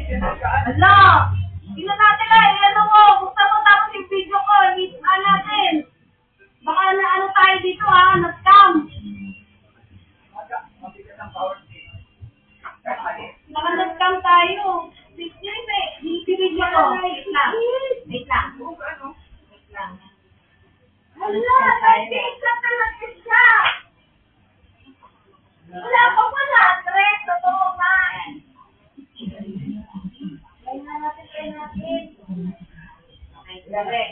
Hala! Tingnan natin na, ano mo, buksan mo tapos yung video ko, itaan natin. Baka na ano tayo dito na-scam. Baka na-scam tayo. Video ko. Wait lang. Wait lang. Wait lang. Hala, nag-fake lang talaga siya. Wala pa pala, Tres, totoo man. Kaya natin. Okay, dali.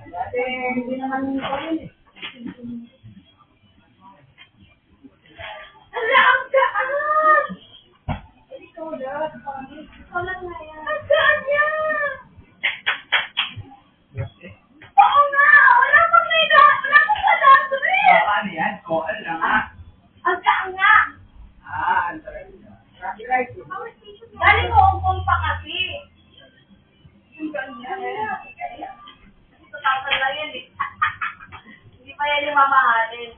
Dati, hindi naman ito yun eh. Ala, ang gaan! Ito ulit. Ito lang na yan. Ang gaan niya! Oo nga! Wala pang pala, Tres! Paano yan? Koal lang ha? Ang gaan nga! Ang talaga. Galing mo Hong pa kasi. Yung ganyan. Ito tawag lang yan eh. Hindi pa yan yung mamahalin.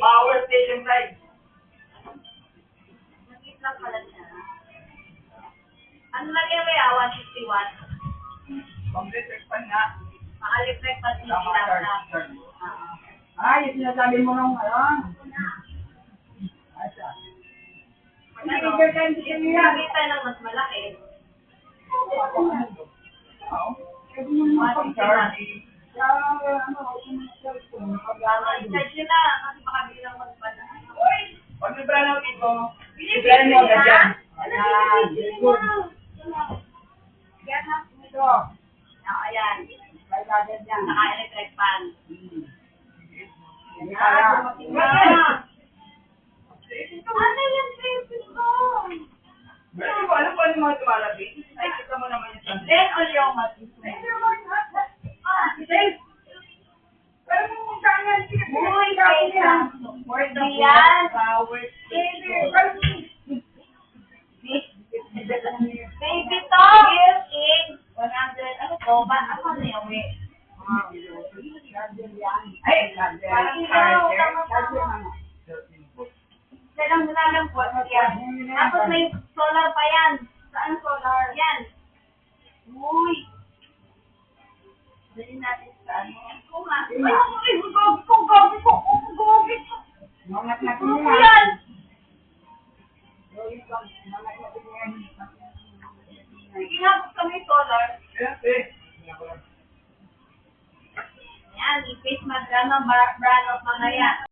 Power station side. Nagit lang pala siya. Ano lang yan may 150 watts? Complete expand nga. Maka-electric pa din Tama, sila. sir. Ay, sinasabi mo nung ano? Asa? Hindi tayo ng mas malaki. Charge nila kasi baka biglang magpala. Pag libra ng ito, libra mo agad yan. Yan na. Ito. Ayan. May agad yan. Naka-electric fan. Hindi kaya. Ano yung baby ko? Hindi ko alam kung ano yung mga tumalabing. Ay, kita mo naman yung sunset. Then, all yung matis. Pero kung saan yan, sige. Uy, kaya. Support the yan. Power Baby to. Built-in. 100. Ano to? Ano na yung way? Ay, parang charger. Kailang nilalang po. Tapos may solar pa yan. Saan solar? Yan. Uy. Dali natin sa ano. Oo nga. Ay, gogi ko. Mangat na Ano po yan? Sige nga, buksan mo yung solar. Yan, i-face mag-brand of mga yan.